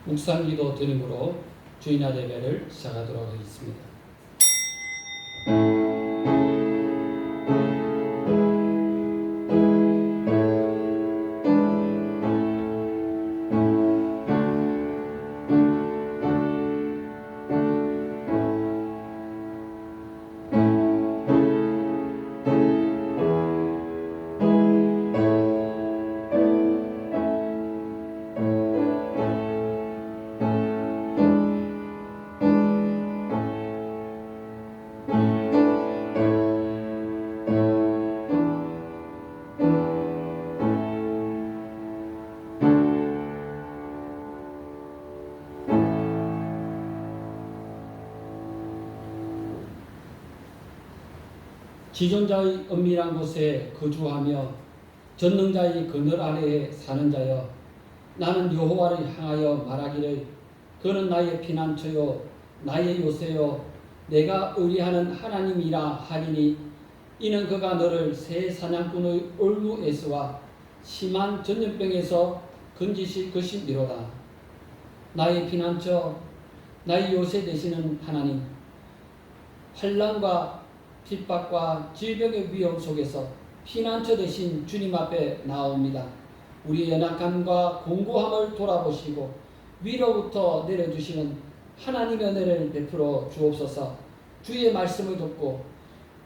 묵상기도 드림으로 주일날 예배를 시작하도록 하겠습니다. 지존자의 은밀한 곳에 거주하며 전능자의 그늘 아래에 사는 자여, 나는 여호와를 향하여 말하기를 그는 나의 피난처요 나의 요새요 내가 의뢰하는 하나님이라 하리니, 이는 그가 너를 새 사냥꾼의 올무에서와 심한 전염병에서 건지실 것이미로다. 나의 피난처, 나의 요새 되시는 하나님, 환난과 핍박과 질병의 위험 속에서 피난처 되신 주님 앞에 나옵니다. 우리의 연약함과 공고함을 돌아보시고 위로부터 내려주시는 하나님의 은혜를 베풀어 주옵소서. 주의 말씀을 듣고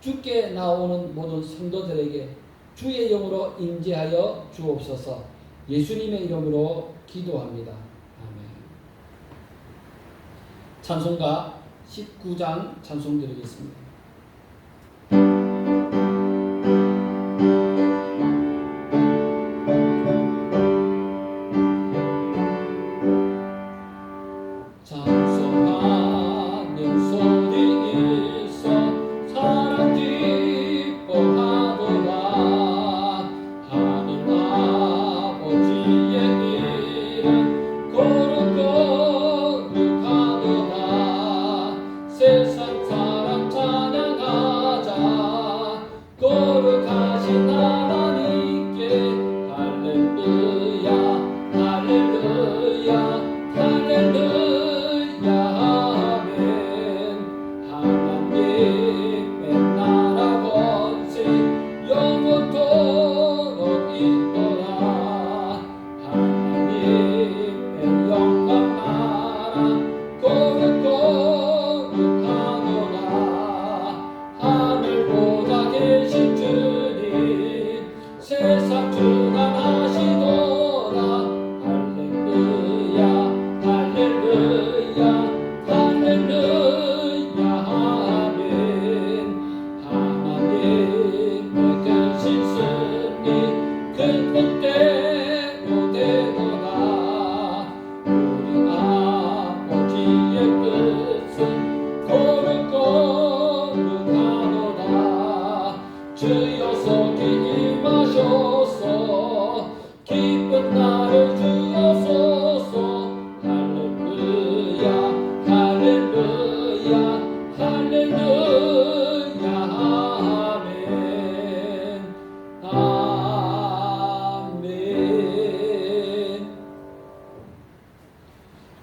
주께 나오는 모든 성도들에게 주의 영으로 임재하여 주옵소서. 예수님의 이름으로 기도합니다. 아멘. 찬송가 19장 찬송 드리겠습니다.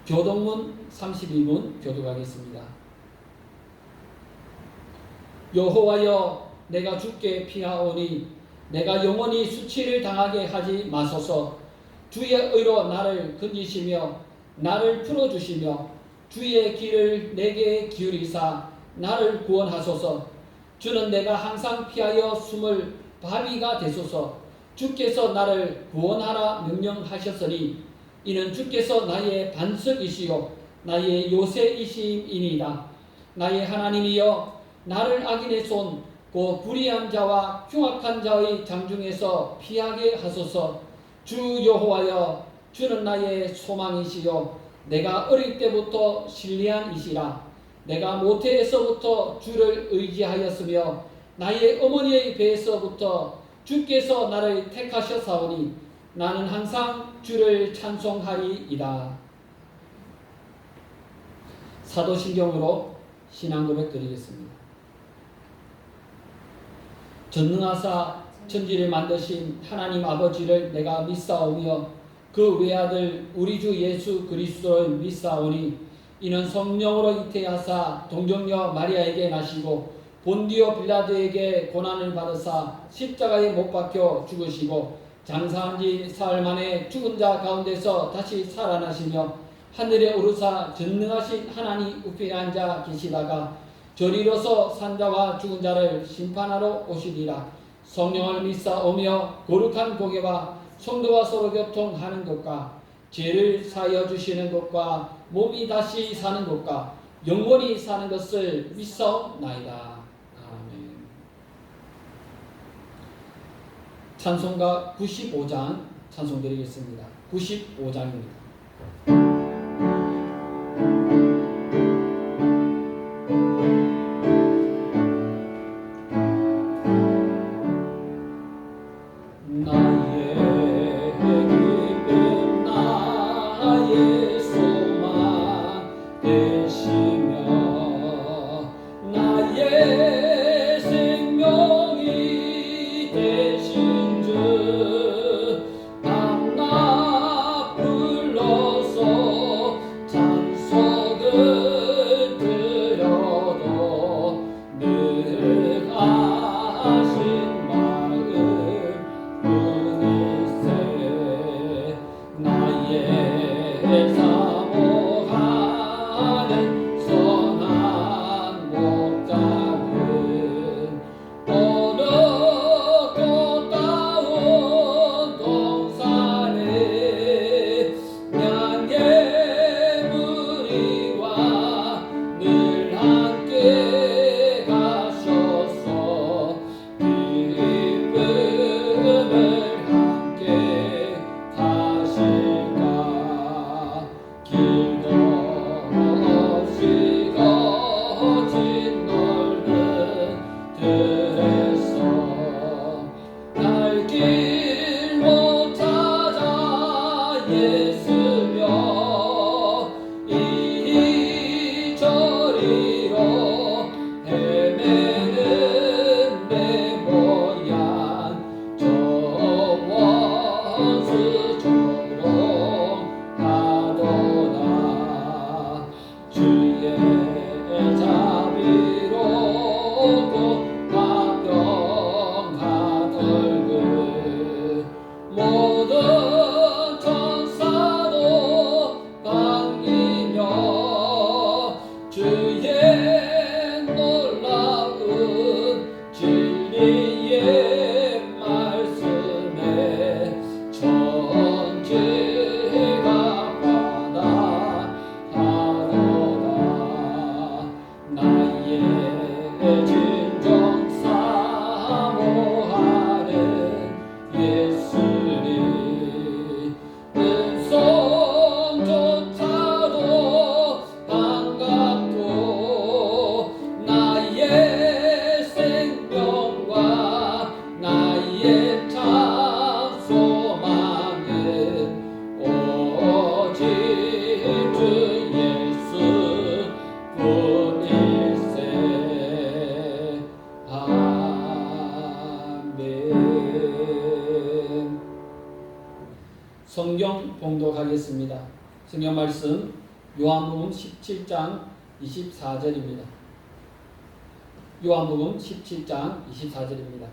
교동문 32문 교독하겠습니다. 여호와여, 내가 주께 피하오니 내가 영원히 수치를 당하게 하지 마소서. 주의 의로 나를 건지시며 나를 풀어주시며 주의 길을 내게 기울이사 나를 구원하소서. 주는 내가 항상 피하여 숨을 바위가 되소서. 주께서 나를 구원하라 명령하셨으니 이는 주께서 나의 반석이시요 나의 요새이심이니이다. 나의 하나님이여, 나를 악인의 손 곧 불의한 자와 흉악한 자의 장중에서 피하게 하소서. 주 여호와여, 주는 나의 소망이시요 내가 어릴 때부터 신뢰한 이시라. 내가 모태에서부터 주를 의지하였으며 나의 어머니의 배에서부터 주께서 나를 택하셨사오니 나는 항상 주를 찬송하리이다. 사도신경으로 신앙고백 드리겠습니다. 전능하사 천지를 만드신 하나님 아버지를 내가 믿사오며 그 외아들 우리 주 예수 그리스도를 믿사오니 이는 성령으로 잉태하사 동정녀 마리아에게 나시고 본디오 빌라도에게 고난을 받으사 십자가에 못 박혀 죽으시고 장사한 지 사흘 만에 죽은 자 가운데서 다시 살아나시며 하늘에 오르사 전능하신 하나님 우편에 앉아 계시다가 저리로서 산자와 죽은 자를 심판하러 오시리라. 성령을 믿사오며 거룩한 공예와 성도와 서로 교통하는 것과 죄를 사하여 주시는 것과 몸이 다시 사는 것과 영원히 사는 것을 믿사옵나이다. 아멘. 찬송가 95장 찬송드리겠습니다. 95장입니다. 성경 봉독하겠습니다. 성경 말씀 요한복음 17장 24절입니다. 요한복음 17장 24절입니다.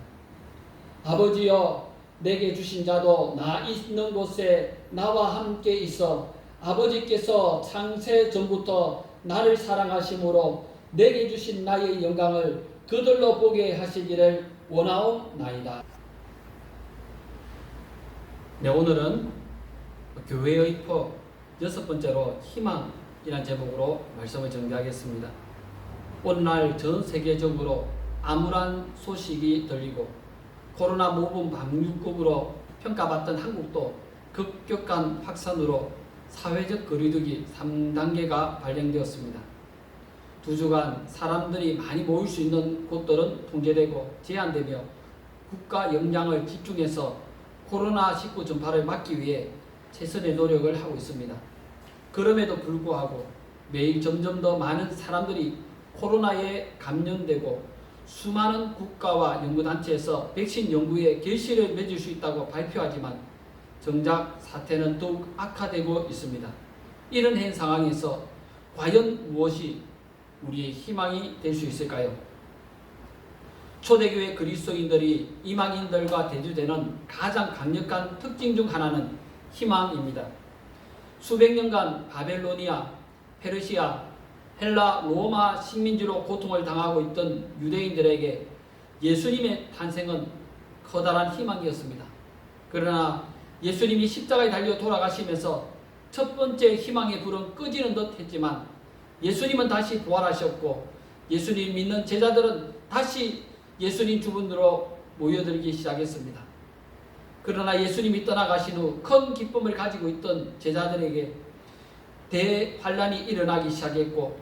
아버지여 내게 주신 자도 나 있는 곳에 나와 함께 있어 아버지께서 창세 전부터 나를 사랑하심으로 내게 주신 나의 영광을 그들로 보게 하시기를 원하옵나이다. 네, 오늘은 교회의 포 6번째로 희망이라는 제목으로 말씀을 전개하겠습니다. 오늘날 전 세계적으로 암울한 소식이 들리고 코로나 모범 방역국으로 평가받던 한국도 급격한 확산으로 사회적 거리두기 3단계가 발령되었습니다. 2주간 사람들이 많이 모일 수 있는 곳들은 통제되고 제한되며 국가 역량을 집중해서 코로나19 전파를 막기 위해 최선의 노력을 하고 있습니다. 그럼에도 불구하고 매일 점점 더 많은 사람들이 코로나에 감염되고 수많은 국가와 연구단체에서 백신 연구에 결실을 맺을 수 있다고 발표하지만 정작 사태는 더욱 악화되고 있습니다. 이런 현 상황에서 과연 무엇이 우리의 희망이 될 수 있을까요? 초대교회 그리스도인들이 이방인들과 대조되는 가장 강력한 특징 중 하나는 희망입니다. 수백 년간 바벨로니아, 페르시아, 헬라, 로마 식민지로 고통을 당하고 있던 유대인들에게 예수님의 탄생은 커다란 희망이었습니다. 그러나 예수님이 십자가에 달려 돌아가시면서 첫 번째 희망의 불은 꺼지는 듯 했지만 예수님은 다시 부활하셨고 예수님 믿는 제자들은 다시 예수님 주변으로 모여들기 시작했습니다. 그러나 예수님이 떠나가신 후 큰 기쁨을 가지고 있던 제자들에게 대환란이 일어나기 시작했고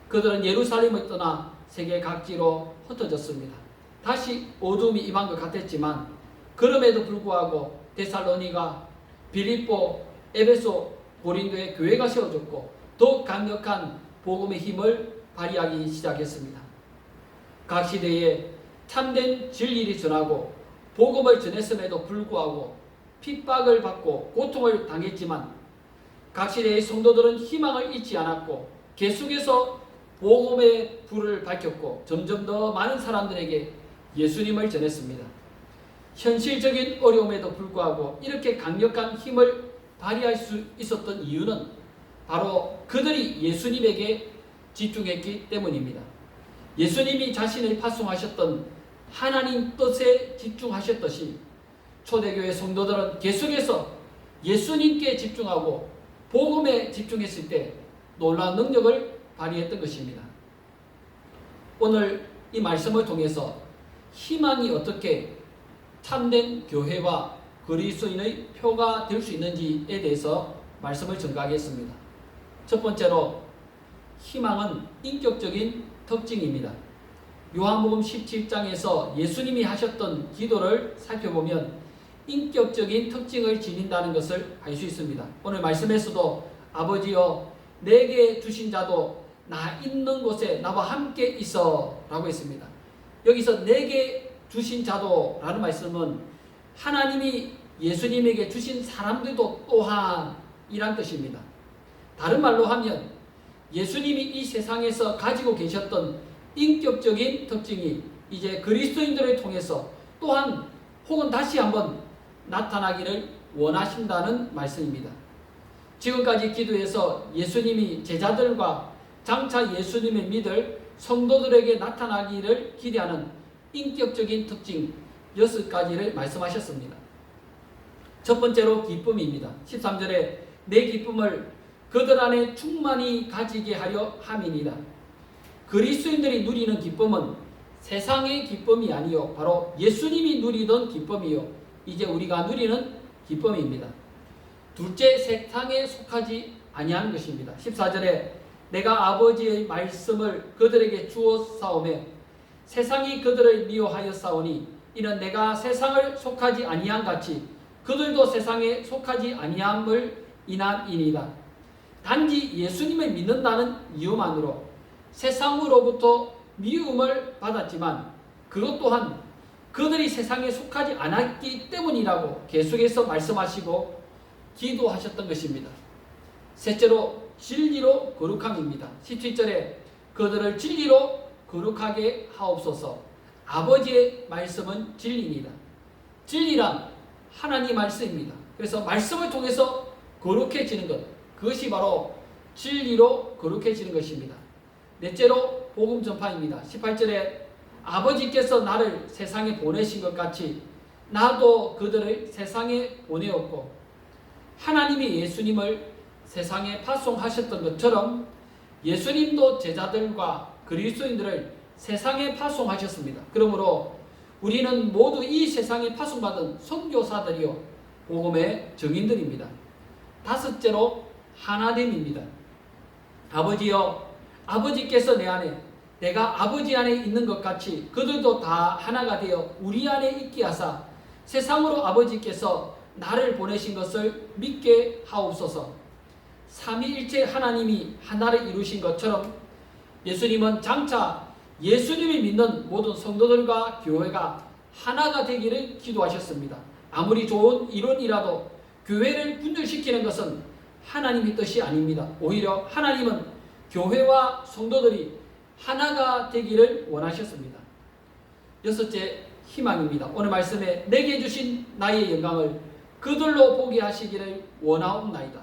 그들은 예루살렘을 떠나 세계 각지로 흩어졌습니다. 다시 어둠이 임한 것 같았지만 그럼에도 불구하고 데살로니가, 빌립보, 에베소, 고린도에 교회가 세워졌고 더욱 강력한 복음의 힘을 발휘하기 시작했습니다. 각 시대에 참된 진리를 전하고 복음을 전했음에도 불구하고 핍박을 받고 고통을 당했지만 각 시대의 성도들은 희망을 잃지 않았고 계속해서 복음의 불을 밝혔고 점점 더 많은 사람들에게 예수님을 전했습니다. 현실적인 어려움에도 불구하고 이렇게 강력한 힘을 발휘할 수 있었던 이유는 바로 그들이 예수님에게 집중했기 때문입니다. 예수님이 자신을 파송하셨던 하나님 뜻에 집중하셨듯이 초대교회 성도들은 계속해서 예수님께 집중하고 복음에 집중했을 때 놀라운 능력을 발휘했던 것입니다. 오늘 이 말씀을 통해서 희망이 어떻게 참된 교회와 그리스도인의 표가 될 수 있는지에 대해서 말씀을 전가하겠습니다. 첫 번째로 희망은 인격적인 특징입니다. 요한복음 17장에서 예수님이 하셨던 기도를 살펴보면 인격적인 특징을 지닌다는 것을 알 수 있습니다. 오늘 말씀에서도 아버지여 내게 주신 자도 나 있는 곳에 나와 함께 있어 라고 했습니다. 여기서 내게 주신 자도 라는 말씀은 하나님이 예수님에게 주신 사람들도 또한 이란 뜻입니다. 다른 말로 하면 예수님이 이 세상에서 가지고 계셨던 인격적인 특징이 이제 그리스도인들을 통해서 또한 혹은 다시 한번 나타나기를 원하신다는 말씀입니다. 지금까지 기도에서 예수님이 제자들과 장차 예수님을 믿을 성도들에게 나타나기를 기대하는 인격적인 특징 6가지를 말씀하셨습니다. 첫 번째로 기쁨입니다. 13절에 내 기쁨을 그들 안에 충만히 가지게 하려 함이니라. 그리스도인들이 누리는 기쁨은 세상의 기쁨이 아니요 바로 예수님이 누리던 기쁨이요 이제 우리가 누리는 기쁨입니다. 둘째, 세상에 속하지 아니하는 것입니다. 14절에 내가 아버지의 말씀을 그들에게 주었사오매 세상이 그들을 미워하였사오니 이는 내가 세상을 속하지 아니한 같이 그들도 세상에 속하지 아니함을 인함이니라. 단지 예수님을 믿는다는 이유만으로 세상으로부터 미움을 받았지만 그것 또한 그들이 세상에 속하지 않았기 때문이라고 계속해서 말씀하시고 기도하셨던 것입니다. 셋째로 진리로 거룩함입니다. 17절에 그들을 진리로 거룩하게 하옵소서. 아버지의 말씀은 진리입니다. 진리란 하나님 말씀입니다. 그래서 말씀을 통해서 거룩해지는 것, 그것이 바로 진리로 거룩해지는 것입니다. 넷째로 복음 전파입니다. 18절에 아버지께서 나를 세상에 보내신 것 같이 나도 그들을 세상에 보내었고 하나님이 예수님을 세상에 파송하셨던 것처럼 예수님도 제자들과 그리스도인들을 세상에 파송하셨습니다. 그러므로 우리는 모두 이 세상에 파송받은 선교사들이요 복음의 증인들입니다. 다섯째로 하나됨입니다. 아버지여 아버지께서 내 안에 내가 아버지 안에 있는 것 같이 그들도 다 하나가 되어 우리 안에 있게 하사 세상으로 아버지께서 나를 보내신 것을 믿게 하옵소서. 삼위일체 하나님이 하나를 이루신 것처럼 예수님은 장차 예수님을 믿는 모든 성도들과 교회가 하나가 되기를 기도하셨습니다. 아무리 좋은 이론이라도 교회를 분열시키는 것은 하나님의 뜻이 아닙니다. 오히려 하나님은 교회와 성도들이 하나가 되기를 원하셨습니다. 여섯째, 희망입니다. 오늘 말씀에 내게 주신 나의 영광을 그들로 보게 하시기를 원하옵나이다.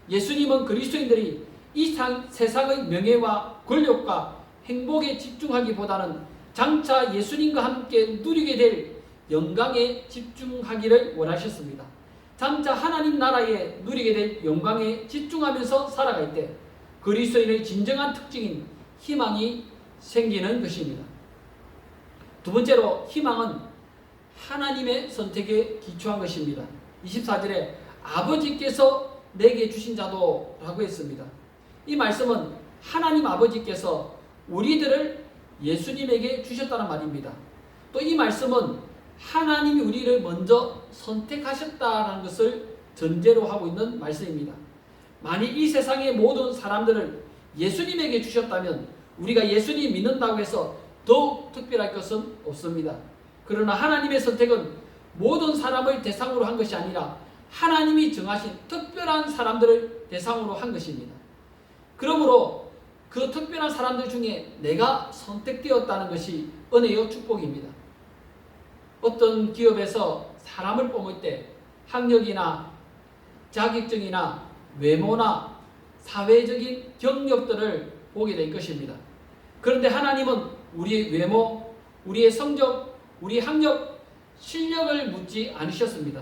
예수님은 그리스도인들이 이 세상의 명예와 권력과 행복에 집중하기보다는 장차 예수님과 함께 누리게 될 영광에 집중하기를 원하셨습니다. 장차 하나님 나라에 누리게 될 영광에 집중하면서 살아갈 때 그리스도인의 진정한 특징인 희망이 생기는 것입니다. 두 번째로, 희망은 하나님의 선택에 기초한 것입니다. 24절에 아버지께서 내게 주신 자도 라고 했습니다. 이 말씀은 하나님 아버지께서 우리들을 예수님에게 주셨다는 말입니다. 또 이 말씀은 하나님이 우리를 먼저 선택하셨다는 것을 전제로 하고 있는 말씀입니다. 만일 이 세상의 모든 사람들을 예수님에게 주셨다면 우리가 예수님 믿는다고 해서 더욱 특별할 것은 없습니다. 그러나 하나님의 선택은 모든 사람을 대상으로 한 것이 아니라 하나님이 정하신 특별한 사람들을 대상으로 한 것입니다. 그러므로 그 특별한 사람들 중에 내가 선택되었다는 것이 은혜요 축복입니다. 어떤 기업에서 사람을 뽑을 때 학력이나 자격증이나 외모나 사회적인 경력들을 보게 될 것입니다. 그런데 하나님은 우리의 외모, 우리의 성적, 우리의 학력, 실력을 묻지 않으셨습니다.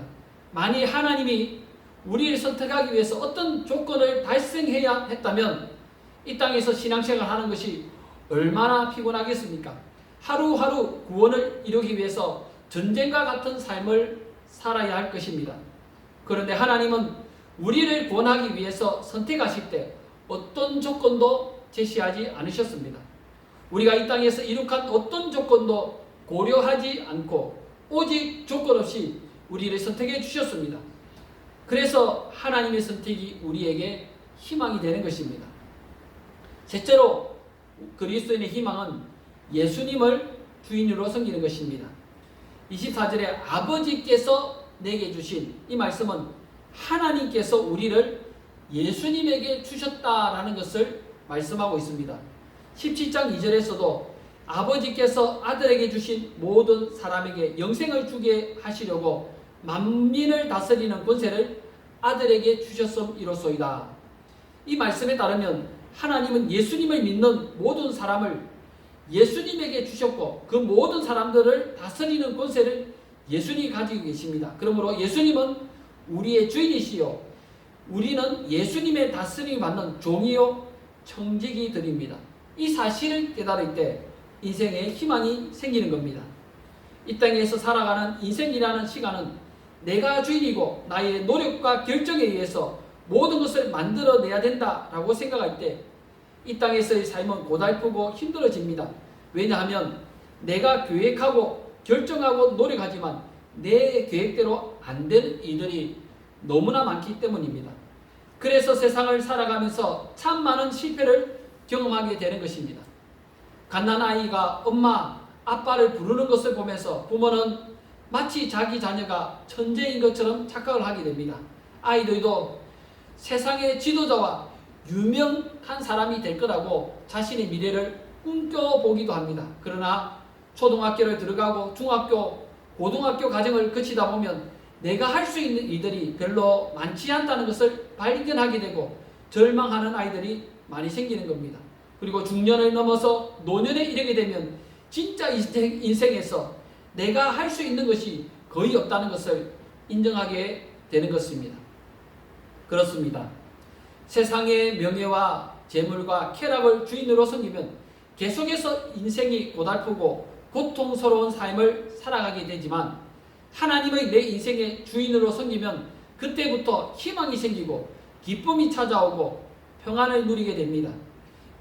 만일 하나님이 우리를 선택하기 위해서 어떤 조건을 달성해야 했다면 이 땅에서 신앙생활 하는 것이 얼마나 피곤하겠습니까? 하루하루 구원을 이루기 위해서 전쟁과 같은 삶을 살아야 할 것입니다. 그런데 하나님은 우리를 구원하기 위해서 선택하실 때 어떤 조건도 제시하지 않으셨습니다. 우리가 이 땅에서 이룩한 어떤 조건도 고려하지 않고 오직 조건 없이 우리를 선택해 주셨습니다. 그래서 하나님의 선택이 우리에게 희망이 되는 것입니다. 셋째로, 그리스도인의 희망은 예수님을 주인으로 섬기는 것입니다. 24절에 아버지께서 내게 주신 이 말씀은 하나님께서 우리를 예수님에게 주셨다라는 것을 말씀하고 있습니다. 17장 2절에서도 아버지께서 아들에게 주신 모든 사람에게 영생을 주게 하시려고 만민을 다스리는 권세를 아들에게 주셨음이로소이다. 이 말씀에 따르면 하나님은 예수님을 믿는 모든 사람을 예수님에게 주셨고 그 모든 사람들을 다스리는 권세를 예수님이 가지고 계십니다. 그러므로 예수님은 우리의 주인이시요 우리는 예수님의 다스림을 받는 종이요 청지기들입니다. 이 사실을 깨달을 때 인생에 희망이 생기는 겁니다. 이 땅에서 살아가는 인생이라는 시간은 내가 주인이고 나의 노력과 결정에 의해서 모든 것을 만들어내야 된다라고 생각할 때 이 땅에서의 삶은 고달프고 힘들어집니다. 왜냐하면 내가 계획하고 결정하고 노력하지만 내 계획대로 안 되는 일들이 너무나 많기 때문입니다. 그래서 세상을 살아가면서 참 많은 실패를 경험하게 되는 것입니다. 갓난아이가 엄마, 아빠를 부르는 것을 보면서 부모는 마치 자기 자녀가 천재인 것처럼 착각을 하게 됩니다. 아이들도 세상의 지도자와 유명한 사람이 될 거라고 자신의 미래를 꿈꿔보기도 합니다. 그러나 초등학교를 들어가고 중학교, 고등학교 과정을 거치다 보면 내가 할 수 있는 일들이 별로 많지 않다는 것을 발견하게 되고 절망하는 아이들이 많이 생기는 겁니다. 그리고 중년을 넘어서 노년에 이르게 되면 진짜 인생에서 내가 할 수 있는 것이 거의 없다는 것을 인정하게 되는 것입니다. 그렇습니다. 세상의 명예와 재물과 쾌락을 주인으로 섬기면 계속해서 인생이 고달프고 고통스러운 삶을 살아가게 되지만 하나님의 내 인생의 주인으로 섬기면 그때부터 희망이 생기고 기쁨이 찾아오고 평안을 누리게 됩니다.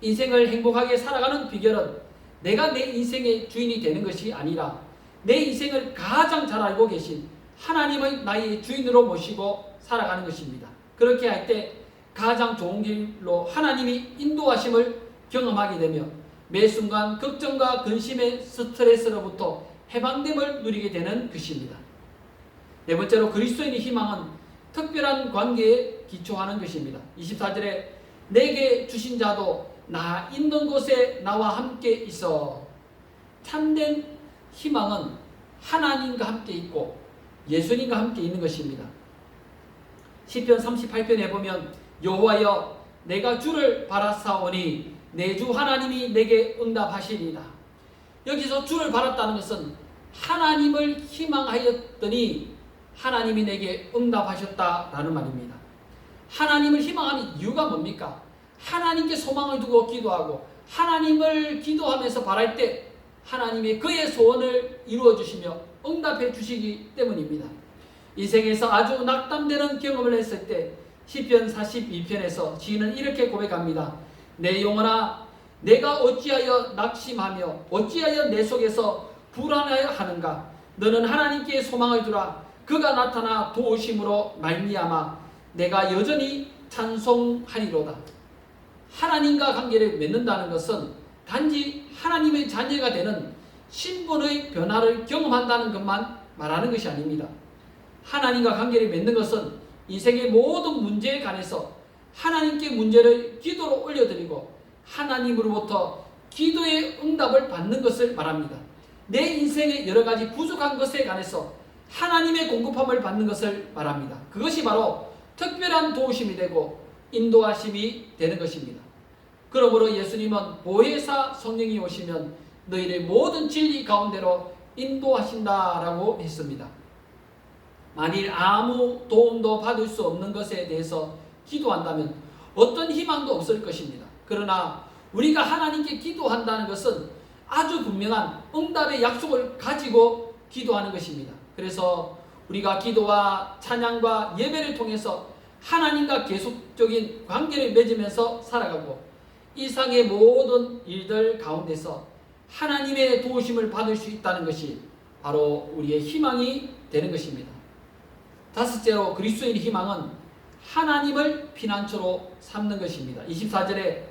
인생을 행복하게 살아가는 비결은 내가 내 인생의 주인이 되는 것이 아니라 내 인생을 가장 잘 알고 계신 하나님의 나의 주인으로 모시고 살아가는 것입니다. 그렇게 할 때 가장 좋은 길로 하나님이 인도하심을 경험하게 되며 매 순간 걱정과 근심의 스트레스로부터 해방됨을 누리게 되는 것입니다. 네 번째로, 그리스도인의 희망은 특별한 관계에 기초하는 것입니다. 24절에 내게 주신 자도 나 있는 곳에 나와 함께 있어. 참된 희망은 하나님과 함께 있고 예수님과 함께 있는 것입니다. 시편 38편에 보면 여호와여 내가 주를 바라사오니 내 주 하나님이 내게 응답하시리이다. 여기서 주를 바랐다는 것은 하나님을 희망하였더니 하나님이 내게 응답하셨다라는 말입니다. 하나님을 희망하는 이유가 뭡니까? 하나님께 소망을 두고 기도하고 하나님을 기도하면서 바랄 때 하나님이 그의 소원을 이루어 주시며 응답해 주시기 때문입니다. 인생에서 아주 낙담되는 경험을 했을 때 시편 42편에서 시인은 이렇게 고백합니다. 내 영혼아 내가 어찌하여 낙심하며 어찌하여 내 속에서 불안하여 하는가. 너는 하나님께 소망을 두라. 그가 나타나 도우심으로 말미암아 내가 여전히 찬송하리로다. 하나님과 관계를 맺는다는 것은 단지 하나님의 자녀가 되는 신분의 변화를 경험한다는 것만 말하는 것이 아닙니다. 하나님과 관계를 맺는 것은 인생의 모든 문제에 관해서 하나님께 문제를 기도로 올려드리고 하나님으로부터 기도의 응답을 받는 것을 말합니다. 내 인생의 여러 가지 부족한 것에 관해서 하나님의 공급함을 받는 것을 말합니다. 그것이 바로 특별한 도우심이 되고 인도하심이 되는 것입니다. 그러므로 예수님은 보혜사 성령이 오시면 너희를 모든 진리 가운데로 인도하신다라고 했습니다. 만일 아무 도움도 받을 수 없는 것에 대해서 기도한다면 어떤 희망도 없을 것입니다. 그러나 우리가 하나님께 기도한다는 것은 아주 분명한 응답의 약속을 가지고 기도하는 것입니다. 그래서 우리가 기도와 찬양과 예배를 통해서 하나님과 계속적인 관계를 맺으면서 살아가고 이상의 모든 일들 가운데서 하나님의 도우심을 받을 수 있다는 것이 바로 우리의 희망이 되는 것입니다. 다섯째로 그리스도인의 희망은 하나님을 피난처로 삼는 것입니다. 24절에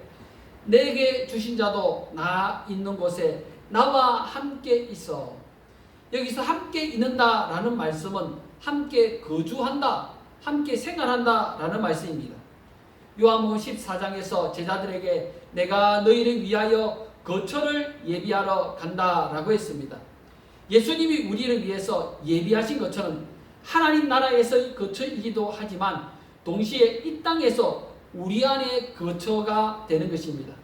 내게 주신 자도 나 있는 곳에 나와 함께 있어. 여기서 함께 있는다 라는 말씀은 함께 거주한다, 함께 생활한다 라는 말씀입니다. 요한복음 14장에서 제자들에게 내가 너희를 위하여 거처를 예비하러 간다 라고 했습니다. 예수님이 우리를 위해서 예비하신 것처럼 하나님 나라에서의 거처이기도 하지만 동시에 이 땅에서 우리 안에 거처가 되는 것입니다.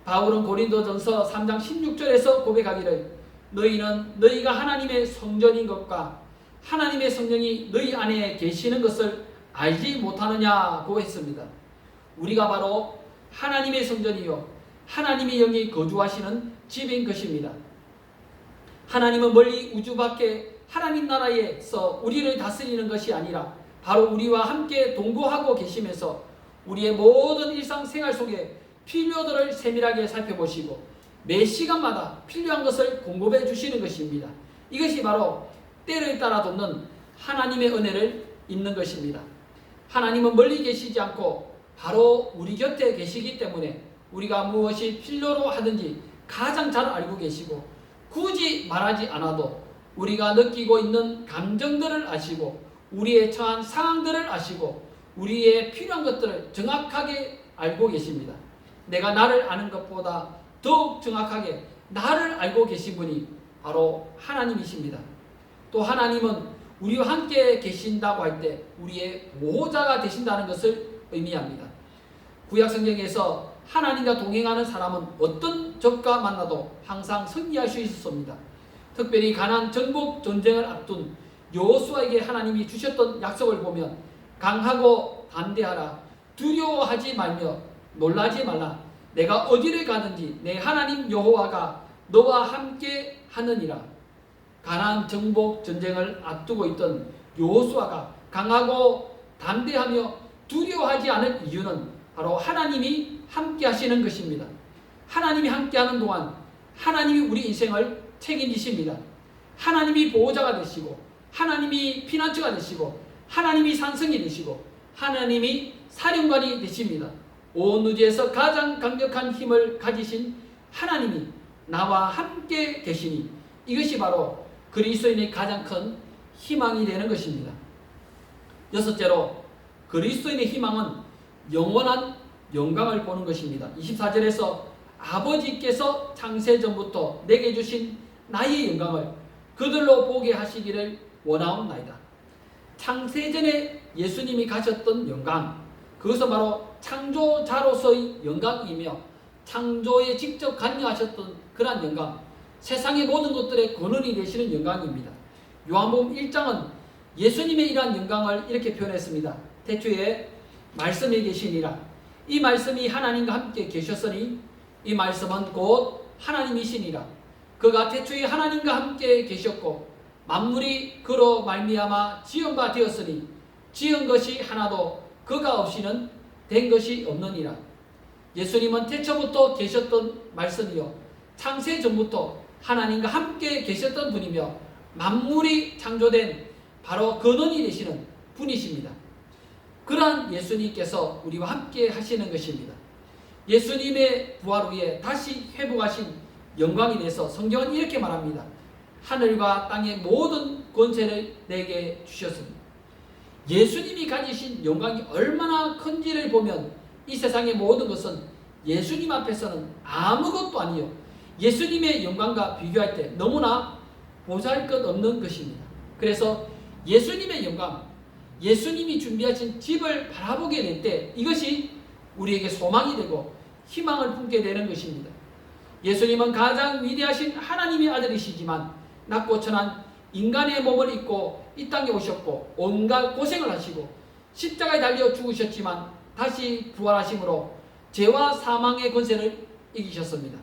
바울은 고린도전서 3장 16절에서 고백하기를 너희는 너희가 하나님의 성전인 것과 하나님의 성령이 너희 안에 계시는 것을 알지 못하느냐고 했습니다. 우리가 바로 하나님의 성전이요 하나님의 영이 거주하시는 집인 것입니다. 하나님은 멀리 우주 밖에 하나님 나라에서 우리를 다스리는 것이 아니라 바로 우리와 함께 동거하고 계시면서 우리의 모든 일상생활 속에 필요들을 세밀하게 살펴보시고 매 시간마다 필요한 것을 공급해 주시는 것입니다. 이것이 바로 때를 따라 돕는 하나님의 은혜를 있는 것입니다. 하나님은 멀리 계시지 않고 바로 우리 곁에 계시기 때문에 우리가 무엇이 필요로 하든지 가장 잘 알고 계시고 굳이 말하지 않아도 우리가 느끼고 있는 감정들을 아시고 우리의 처한 상황들을 아시고 우리의 필요한 것들을 정확하게 알고 계십니다. 내가 나를 아는 것보다 더욱 정확하게 나를 알고 계신 분이 바로 하나님이십니다. 또 하나님은 우리와 함께 계신다고 할 때 우리의 보호자가 되신다는 것을 의미합니다. 구약성경에서 하나님과 동행하는 사람은 어떤 적과 만나도 항상 승리할 수 있었습니다. 특별히 가나안 정복 전쟁을 앞둔 여호수아에게 하나님이 주셨던 약속을 보면 강하고 담대하라, 두려워하지 말며 놀라지 말라, 내가 어디를 가든지 내 하나님 여호와가 너와 함께 하느니라. 가나안 정복 전쟁을 앞두고 있던 여호수아가 강하고 담대하며 두려워하지 않을 이유는 바로 하나님이 함께 하시는 것입니다. 하나님이 함께하는 동안 하나님이 우리 인생을 책임지십니다. 하나님이 보호자가 되시고 하나님이 피난처가 되시고 하나님이 산성이 되시고 하나님이 사령관이 되십니다. 온 우주에서 가장 강력한 힘을 가지신 하나님이 나와 함께 계시니 이것이 바로 그리스도인의 가장 큰 희망이 되는 것입니다. 여섯째로 그리스도인의 희망은 영원한 영광을 보는 것입니다. 24절에서 아버지께서 창세전부터 내게 주신 나의 영광을 그들로 보게 하시기를 원하옵나이다. 창세전에 예수님이 가졌던 영광, 그것은 바로 창조자로서의 영광이며 창조에 직접 관여하셨던 그러한 영광, 세상의 모든 것들의 근원이 되시는 영광입니다. 요한복음 1장은 예수님의 이러한 영광을 이렇게 표현했습니다. 태초에 말씀이 계시니라. 이 말씀이 하나님과 함께 계셨으니 이 말씀은 곧 하나님이시니라. 그가 태초에 하나님과 함께 계셨고 만물이 그로 말미암아 지은 바 되었으니 지은 것이 하나도 그가 없이는 된 것이 없느니라. 예수님은 태초부터 계셨던 말씀이요 창세 전부터 하나님과 함께 계셨던 분이며 만물이 창조된 바로 근원이 되시는 분이십니다. 그러한 예수님께서 우리와 함께 하시는 것입니다. 예수님의 부활 후에 다시 회복하신 영광에 대해서 성경은 이렇게 말합니다. 하늘과 땅의 모든 권세를 내게 주셨습니다. 예수님이 가지신 영광이 얼마나 큰지를 보면 이 세상의 모든 것은 예수님 앞에서는 아무것도 아니요 예수님의 영광과 비교할 때 너무나 보잘것없는 것입니다. 그래서 예수님의 영광, 예수님이 준비하신 집을 바라보게 될 때 이것이 우리에게 소망이 되고 희망을 품게 되는 것입니다. 예수님은 가장 위대하신 하나님의 아들이시지만 낮고 천한 인간의 몸을 입고 이 땅에 오셨고 온갖 고생을 하시고 십자가에 달려 죽으셨지만 다시 부활하심으로 죄와 사망의 권세를 이기셨습니다.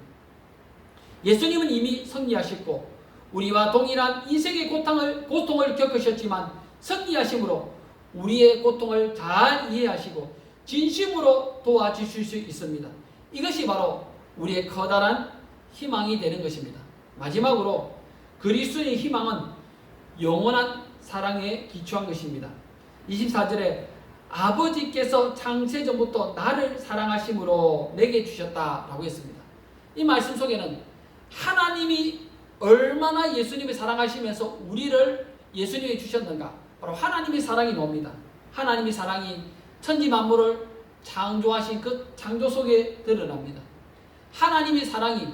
예수님은 이미 승리하셨고 우리와 동일한 인생의 고통을 겪으셨지만 승리하심으로 우리의 고통을 잘 이해하시고 진심으로 도와주실 수 있습니다. 이것이 바로 우리의 커다란 희망이 되는 것입니다. 마지막으로 그리스도의 희망은 영원한 사랑에 기초한 것입니다. 24절에 아버지께서 창세전부터 나를 사랑하심으로 내게 주셨다라고 했습니다. 이 말씀 속에는 하나님이 얼마나 예수님을 사랑하시면서 우리를 예수님이 주셨는가, 바로 하나님의 사랑이 나옵니다. 하나님의 사랑이 천지 만물을 창조하신 그 창조 속에 드러납니다. 하나님의 사랑이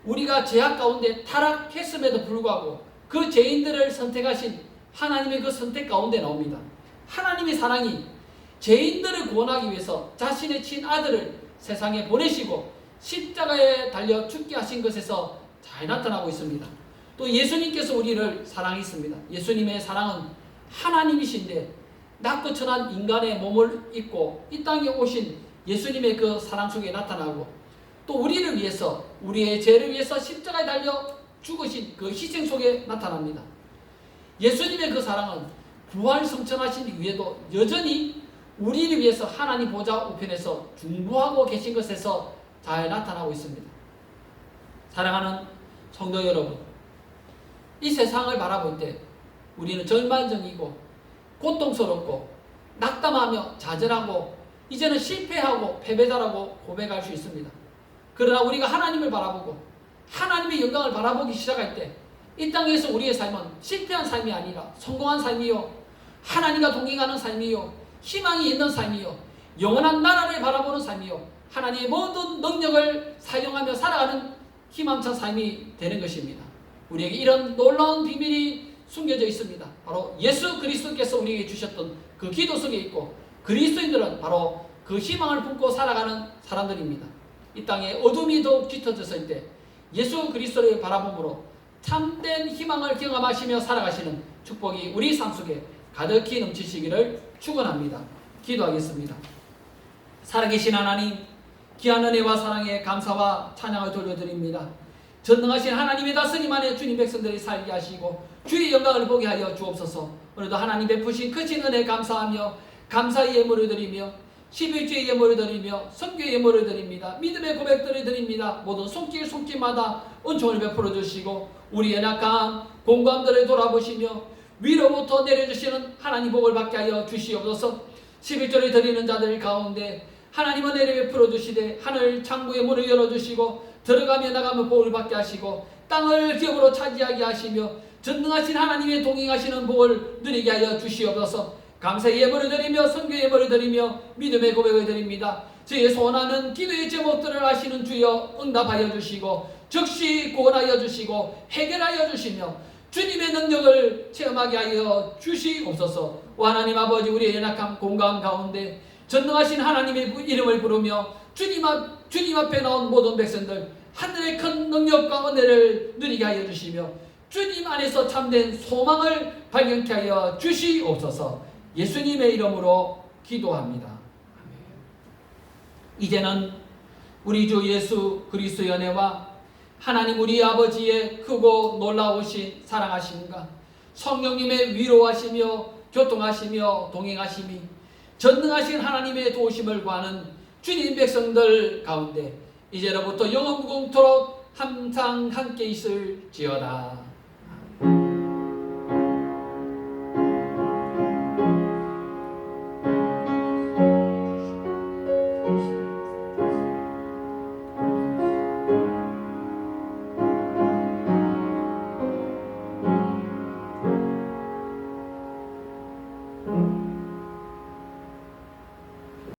우리가 죄악 가운데 타락했음에도 불구하고 그 죄인들을 선택하신 하나님의 그 선택 가운데 나옵니다. 하나님의 사랑이 죄인들을 구원하기 위해서 자신의 친아들을 세상에 보내시고 십자가에 달려 죽게 하신 것에서 잘 나타나고 있습니다. 또 예수님께서 우리를 사랑했습니다. 예수님의 사랑은 하나님이신데 낮고 천한 인간의 몸을 입고 이 땅에 오신 예수님의 그 사랑 속에 나타나고 또 우리를 위해서 우리의 죄를 위해서 십자가에 달려 죽으신 그 희생 속에 나타납니다. 예수님의 그 사랑은 부활 성천하신 이후에도 여전히 우리를 위해서 하나님 보좌 우편에서 중보하고 계신 것에서 잘 나타나고 있습니다. 사랑하는 성도 여러분, 이 세상을 바라볼 때 우리는 절망적이고 고통스럽고 낙담하며 좌절하고 이제는 실패하고 패배자라고 고백할 수 있습니다. 그러나 우리가 하나님을 바라보고 하나님의 영광을 바라보기 시작할 때 이 땅에서 우리의 삶은 실패한 삶이 아니라 성공한 삶이요 하나님과 동행하는 삶이요 희망이 있는 삶이요 영원한 나라를 바라보는 삶이요 하나님의 모든 능력을 사용하며 살아가는 희망찬 삶이 되는 것입니다. 우리에게 이런 놀라운 비밀이 숨겨져 있습니다. 바로 예수 그리스도께서 우리에게 주셨던 그 기도 속에 있고 그리스도인들은 바로 그 희망을 품고 살아가는 사람들입니다. 이 땅에 어둠이 더욱 짙어졌을 때 예수 그리스도를 바라봄으로 참된 희망을 경험하시며 살아가시는 축복이 우리 삶 속에 가득히 넘치시기를 축원합니다. 기도하겠습니다. 살아계신 하나님, 귀한 은혜와 사랑에 감사와 찬양을 돌려드립니다. 전능하신 하나님의 다스림 안에 주님 백성들이 살게 하시고 주의 영광을 보게 하여 주옵소서. 오늘도 하나님 베푸신 크신 은혜 감사하며 감사의 예물을 드리며 11주의 예물을 드리며 선교의 예물을 드립니다. 믿음의 고백들을 드립니다. 모든 손길마다 은총을 베풀어 주시고 우리의 약한 공감들을 돌아보시며 위로부터 내려주시는 하나님 복을 받게 하여 주시옵소서. 11조를 드리는 자들 가운데 하나님 은혜를 베풀어 주시되 하늘 창구의 문을 열어주시고 들어가며 나가며 복을 받게 하시고 땅을 기업으로 차지하게 하시며 전능하신 하나님의 동행하시는 복을 누리게 하여 주시옵소서. 감사의 예물을 드리며 선교의 예물을 드리며 믿음의 고백을 드립니다. 저희의 소원하는 기도의 제목들을 아시는 주여 응답하여 주시고 즉시 구원하여 주시고 해결하여 주시며 주님의 능력을 체험하게 하여 주시옵소서. 하나님 아버지, 우리의 연약함 공감 가운데 전능하신 하나님의 이름을 부르며 주님 앞에 나온 모든 백성들 하늘의 큰 능력과 은혜를 누리게 하여 주시며 주님 안에서 참된 소망을 발견케 하여 주시옵소서. 예수님의 이름으로 기도합니다. 이제는 우리 주 예수 그리스도의 은혜와 하나님 우리 아버지의 크고 놀라우신 사랑하심과 성령님의 위로하시며 교통하시며 동행하심이 전능하신 하나님의 도우심을 구하는 주님 백성들 가운데 이제로부터 영원무궁토록 항상 함께 있을지어다.